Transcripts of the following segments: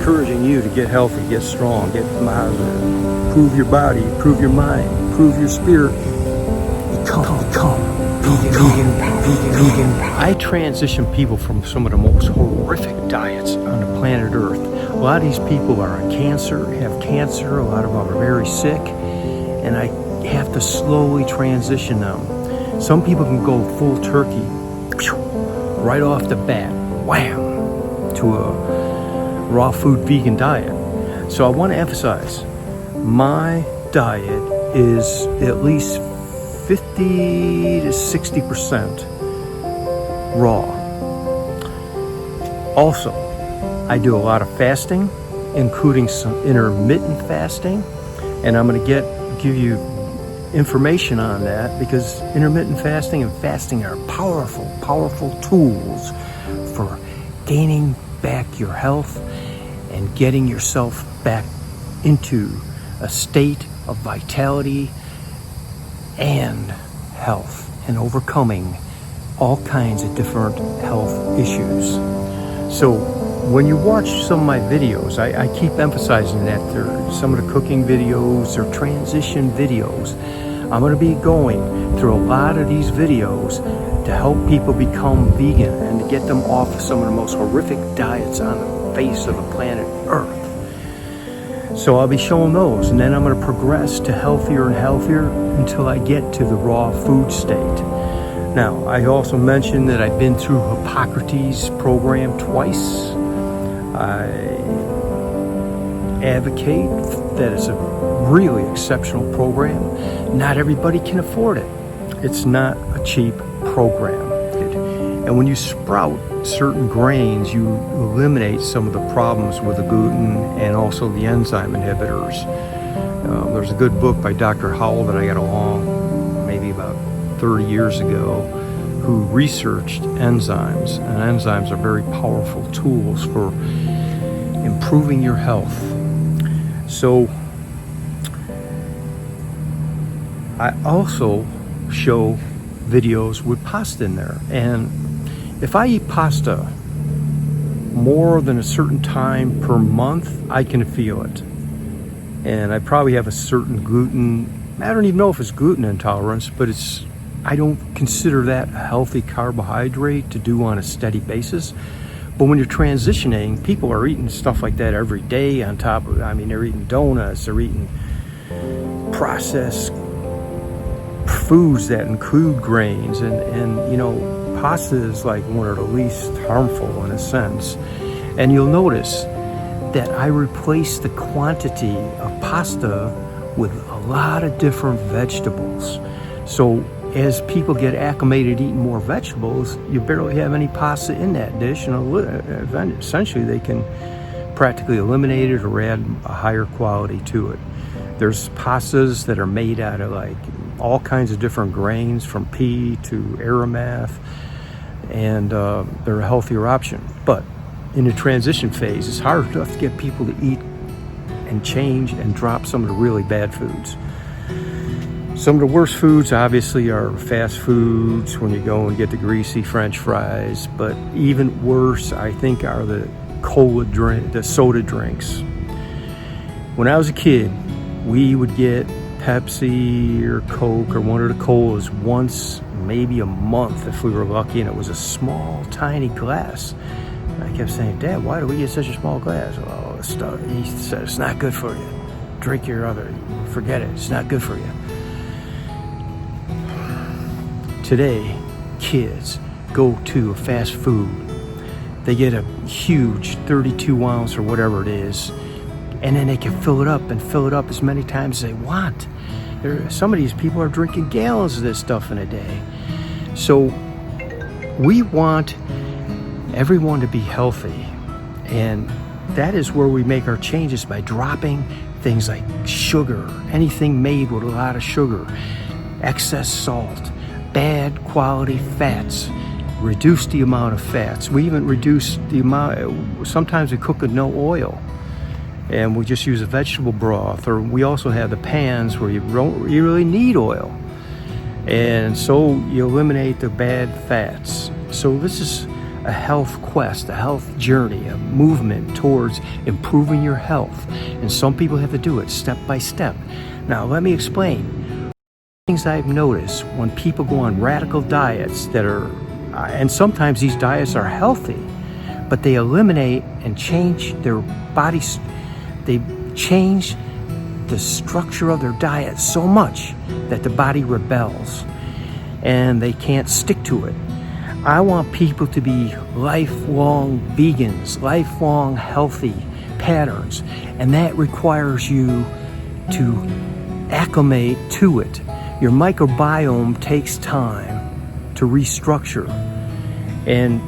encouraging you to get healthy, get strong, improve your body, improve your mind, improve your spirit. Become vegan. I transition people from some of the most horrific diets on the planet Earth. A lot of these people are on cancer, have cancer, a lot of them are very sick, and I have to slowly transition them. Some people can go full turkey, right off the bat, wham, to a raw food vegan diet. So I want to emphasize, my diet is at least 50 to 60% raw. Also, I do a lot of fasting, including some intermittent fasting, and I'm going to give you information on that, because intermittent fasting and fasting are powerful tools for gaining back your health and getting yourself back into a state of vitality and health, and overcoming all kinds of different health issues. So when you watch some of my videos, I keep emphasizing that some of the cooking videos or transition videos. I'm going to be going through a lot of these videos to help people become vegan and to get them off of some of the most horrific diets on the face of the planet Earth. So I'll be showing those, and then I'm going to progress to healthier and healthier until I get to the raw food state. Now, I also mentioned that I've been through Hippocrates program twice. I advocate that it's a really exceptional program. Not everybody can afford it. It's not a cheap program. And when you sprout certain grains, you eliminate some of the problems with the gluten and also the enzyme inhibitors. There's a good book by Dr. Howell that I got along maybe about 30 years ago, who researched enzymes, and enzymes are very powerful tools for improving your health. So I also show videos with pasta in there, and if I eat pasta more than a certain time per month, I can feel it. And I probably have a certain gluten, I don't even know if it's gluten intolerance, but I don't consider that a healthy carbohydrate to do on a steady basis. But when you're transitioning, people are eating stuff like that every day on top of, they're eating donuts, they're eating processed foods that include grains, and pasta is like one of the least harmful in a sense. And you'll notice that I replace the quantity of pasta with a lot of different vegetables. So as people get acclimated eating more vegetables, you barely have any pasta in that dish, and essentially they can practically eliminate it or add a higher quality to it. There's pastas that are made out of like all kinds of different grains, from pea to aramath, and they're a healthier option. But in the transition phase, it's hard enough to get people to eat and change and drop some of the really bad foods. Some of the worst foods obviously are fast foods, when you go and get the greasy French fries, but even worse, I think, are the soda drinks. When I was a kid, we would get Pepsi or Coke or one of the colas once, maybe a month if we were lucky, and it was a small, tiny glass. And I kept saying, Dad, why do we get such a small glass? Well, he said, it's not good for you. Drink your other, forget it, it's not good for you. Today, kids go to a fast food. They get a huge 32 ounce or whatever it is, and then they can fill it up as many times as they want. Some of these people are drinking gallons of this stuff in a day. So we want everyone to be healthy, and that is where we make our changes, by dropping things like sugar, anything made with a lot of sugar, excess salt, bad quality fats. Reduce the amount of fats. We even reduce the amount, sometimes we cook with no oil, and we just use a vegetable broth, or we also have the pans where you really need oil, and so you eliminate the bad fats. So this is a health quest, a health journey, a movement towards improving your health. And some people have to do it step by step. Now, let me explain. Things I've noticed when people go on radical diets that are, and sometimes these diets are healthy, but they eliminate and change their bodies. They change the structure of their diet so much that the body rebels and they can't stick to it. I want people to be lifelong vegans, lifelong healthy patterns, and that requires you to acclimate to it. Your microbiome takes time to restructure. And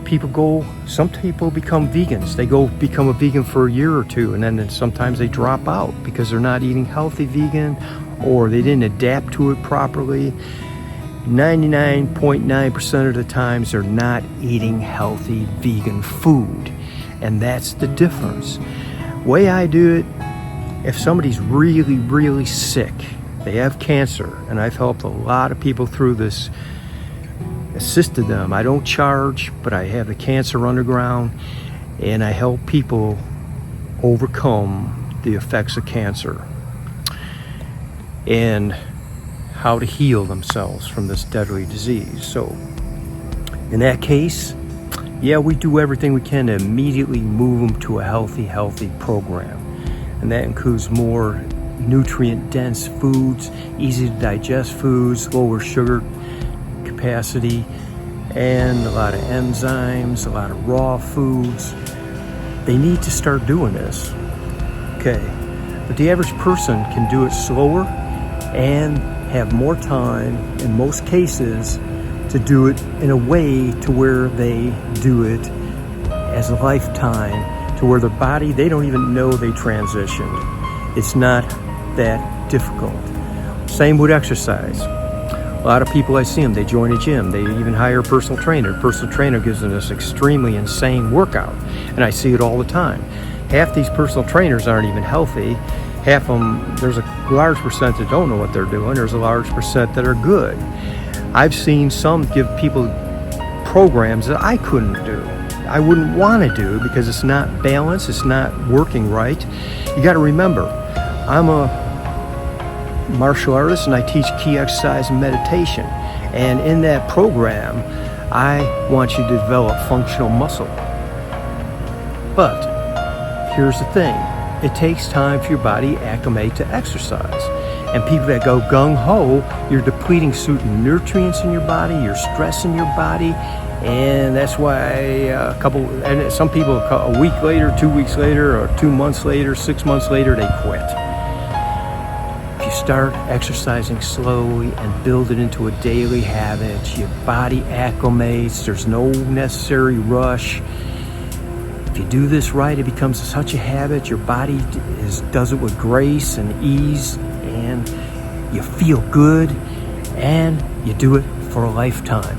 some people become vegans. They become a vegan for a year or two, and then sometimes they drop out because they're not eating healthy vegan, or they didn't adapt to it properly. 99.9% of the times they're not eating healthy vegan food. And that's the difference. Way I do it, if somebody's really, really sick, they have cancer, and I've helped a lot of people through this, assisted them. I don't charge, but I have the Cancer Underground, and I help people overcome the effects of cancer and how to heal themselves from this deadly disease. So in that case, yeah, we do everything we can to immediately move them to a healthy program. And that includes more nutrient-dense foods, easy to digest foods, lower sugar capacity, and a lot of enzymes, a lot of raw foods. They need to start doing this. Okay, but the average person can do it slower and have more time in most cases to do it in a way to where they do it as a lifetime, to where their body, they don't even know they transitioned. It's not that difficult. Same with exercise. A lot of people, I see them, they join a gym, they even hire a personal trainer. Personal trainer gives them this extremely insane workout, and I see it all the time. Half these personal trainers aren't even healthy. Half of them, there's a large percent that don't know what they're doing. There's a large percent that are good. I've seen some give people programs that I couldn't do. I wouldn't want to do because it's not balanced, it's not working right. You got to remember, I'm a martial artist and I teach key exercise and meditation. And in that program, I want you to develop functional muscle. But here's the thing. It takes time for your body to acclimate to exercise. And people that go gung-ho, you're depleting certain nutrients in your body, you're stressing your body, and that's why some people a week later, 2 weeks later, or 2 months later, 6 months later, they quit. If you start exercising slowly and build it into a daily habit, your body acclimates, there's no necessary rush. If you do this right, it becomes such a habit, your body does it with grace and ease, and you feel good, and you do it for a lifetime.